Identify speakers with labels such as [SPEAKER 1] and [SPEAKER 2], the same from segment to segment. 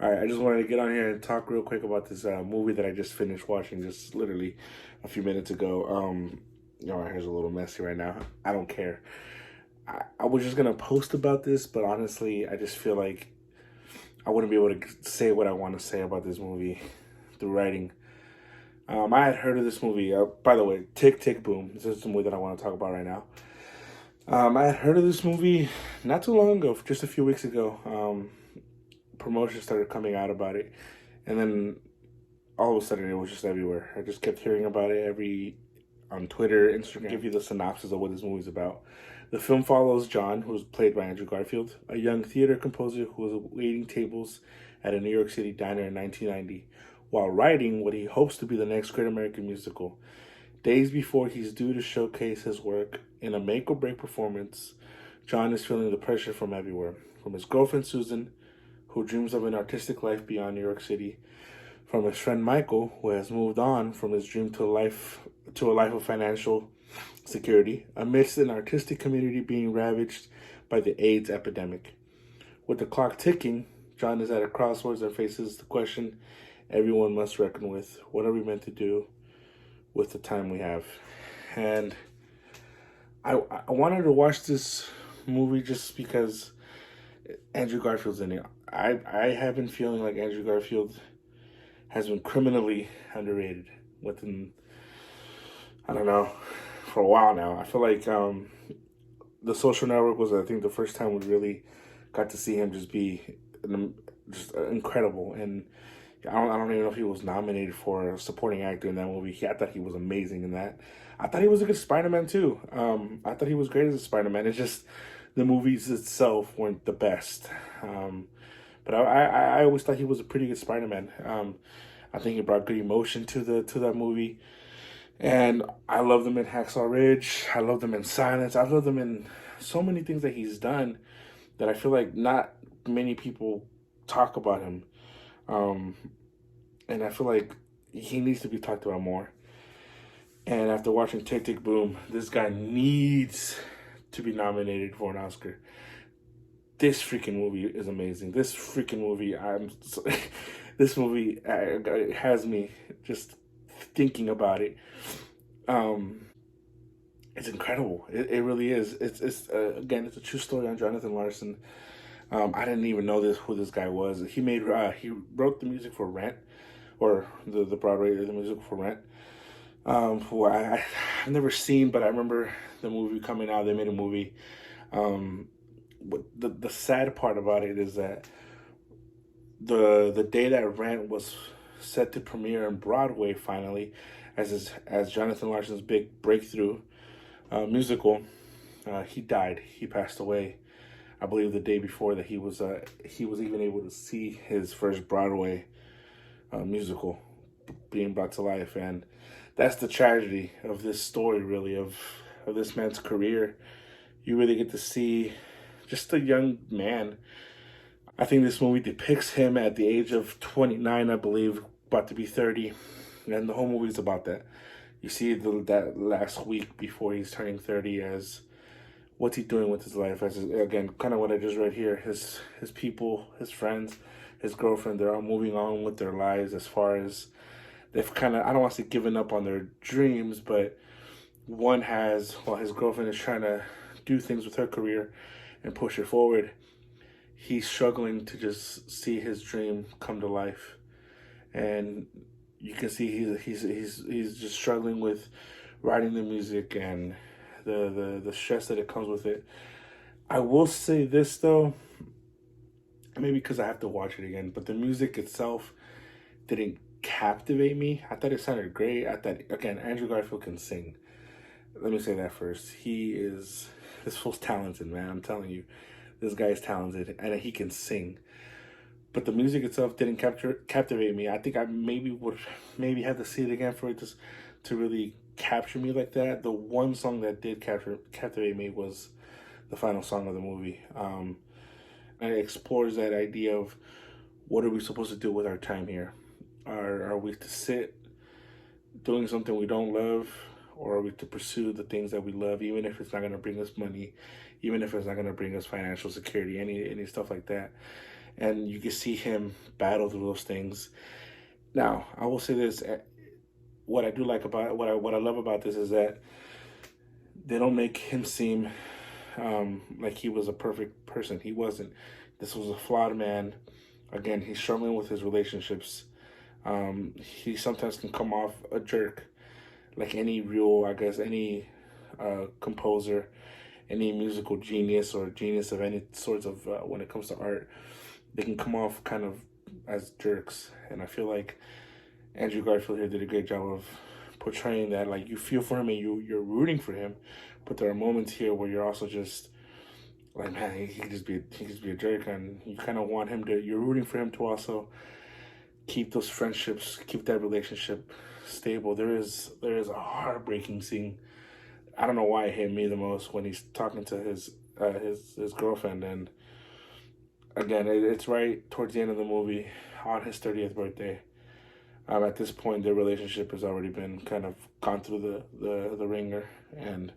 [SPEAKER 1] All right, I just wanted to get on here and talk real quick about this movie that I just finished watching just literally a few minutes ago. My hair's a little messy right now. I don't care. I was just gonna post about this, but honestly, I just feel like I wouldn't be able to say what I want to say about this movie through writing. I had heard of this movie. By the way, Tick Tick Boom. This is the movie that I want to talk about right now. I had heard of this movie not too long ago, just a few weeks ago. Promotion started coming out about it, and then all of a sudden it was just everywhere. I just kept hearing about it every on Twitter, Instagram. Give you the synopsis of what this movie's about. The film follows John, who's played by Andrew Garfield, a young theater composer who was waiting tables at a New York City diner in 1990 while writing what he hopes to be the next great American musical. Days before he's due to showcase his work in a make or break performance, John is feeling the pressure from everywhere. From his girlfriend Susan, who dreams of an artistic life beyond New York City, from his friend Michael, who has moved on from his dream to a life of financial security, amidst an artistic community being ravaged by the AIDS epidemic. With the clock ticking, John is at a crossroads and faces the question everyone must reckon with: what are we meant to do with the time we have? And I wanted to watch this movie just because Andrew Garfield's in it. I have been feeling like Andrew Garfield has been criminally underrated within, I don't know, for a while now. I feel like The Social Network was, I think, the first time we really got to see him just be just incredible. And I don't even know if he was nominated for a supporting actor in that movie. I thought he was amazing in that. I thought he was a good Spider-Man too. I thought he was great as a Spider-Man. It's just the movies itself weren't the best. But I always thought he was a pretty good Spider-Man. I think he brought good emotion to that movie. And I loved him in Hacksaw Ridge. I loved him in Silence. I loved him in so many things that he's done that I feel like not many people talk about him. And I feel like he needs to be talked about more. And after watching Tick Tick Boom, this guy needs to be nominated for an Oscar. This freaking movie is amazing. This freaking movie, this movie has me just thinking about it. It's incredible. It really is. It's again, it's a true story on Jonathan Larson. I didn't even know who this guy was. He wrote the music for Rent, or the Broadway the music for Rent. Who I've never seen, but I remember the movie coming out. They made a movie. The sad part about it is that the day that Rent was set to premiere on Broadway finally, as Jonathan Larson's big breakthrough musical, he died. He passed away. I believe the day before that he was even able to see his first Broadway musical being brought to life, and that's the tragedy of this story, really, of this man's career. You really get to see just a young man. I think this movie depicts him at the age of 29, I believe, about to be 30, and the whole movie is about that. You see that last week before he's turning 30 as what's he doing with his life, as again, kind of what I just read here. His people, his friends, his girlfriend, they're all moving on with their lives as far as they've kind of, I don't want to say given up on their dreams, but one has, while his girlfriend is trying to do things with her career and push it forward, he's struggling to just see his dream come to life. And you can see he's just struggling with writing the music and the stress that it comes with it. I will say this though, maybe because I have to watch it again, but the music itself didn't captivate me. I thought it sounded great. I thought, again, Andrew Garfield can sing. Let me say that first. This fool's talented, man. I'm telling you, this guy is talented and he can sing. But the music itself didn't captivate me. I think I would have to see it again for it to really capture me like that. The one song that did captivate me was the final song of the movie. And it explores that idea of what are we supposed to do with our time here? Are we to sit doing something we don't love, or are we to pursue the things that we love, even if it's not going to bring us money, even if it's not going to bring us financial security, any stuff like that? and you can see him battle through those things. Now, I will say this: what I do like about what I love about this is that they don't make him seem like he was a perfect person. He wasn't. This was a flawed man. Again, he's struggling with his relationships. He sometimes can come off a jerk, like any real, I guess, any composer, any musical genius or genius of any sorts of when it comes to art, they can come off kind of as jerks. And I feel like Andrew Garfield here did a great job of portraying that. Like, you feel for him and you're rooting for him, but there are moments here where you're also just like, man, he could just be a jerk, and you kind of want him to. You're rooting for him to also keep those friendships, keep that relationship stable. There is a heartbreaking scene. I don't know why it hit me the most when he's talking to his girlfriend, and again, it's right towards the end of the movie on his 30th birthday. At this point, their relationship has already been kind of gone through the ringer, and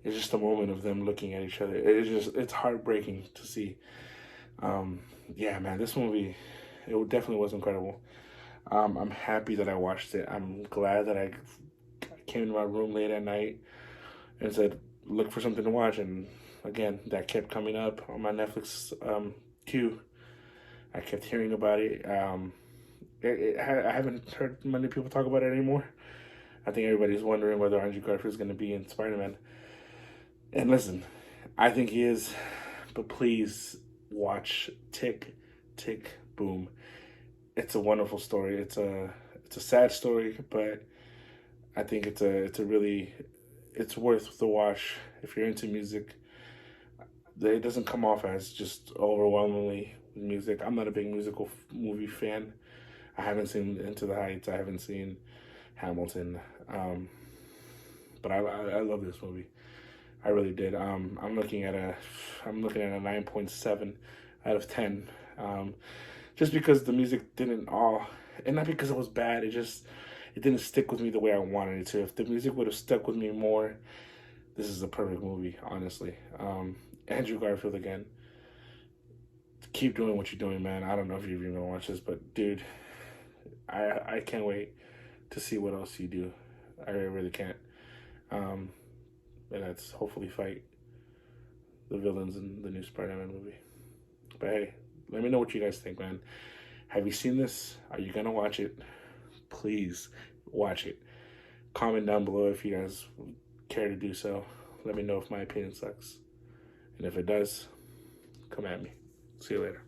[SPEAKER 1] it's just a moment of them looking at each other. It's heartbreaking to see. Yeah, man, this movie, it definitely was incredible. I'm happy that I watched it. I'm glad that I came to my room late at night and said, look for something to watch. And again, that kept coming up on my Netflix queue. I kept hearing about it. I haven't heard many people talk about it anymore. I think everybody's wondering whether Andrew Garfield is going to be in Spider-Man. And listen, I think he is, but please watch Tick, Tick, Boom. It's a wonderful story. It's a sad story, but I think it's worth the watch if you're into music. It doesn't come off as just overwhelmingly music. I'm not a big musical movie fan. I haven't seen Into the Heights. I haven't seen Hamilton. But I love this movie. I really did. I'm looking at a 9.7 out of 10. Just because the music didn't and not because it was bad. It didn't stick with me the way I wanted it to. If the music would have stuck with me more, this is a perfect movie, honestly. Andrew Garfield again. Keep doing what you're doing, man. I don't know if you've even gonna watch this, but dude, I can't wait to see what else you do. I really can't. And that's hopefully fight the villains in the new Spider-Man movie. But hey, let me know what you guys think, man. Have you seen this? Are you gonna watch it? Please watch it. Comment down below if you guys care to do so. Let me know if my opinion sucks. And if it does, come at me. See you later.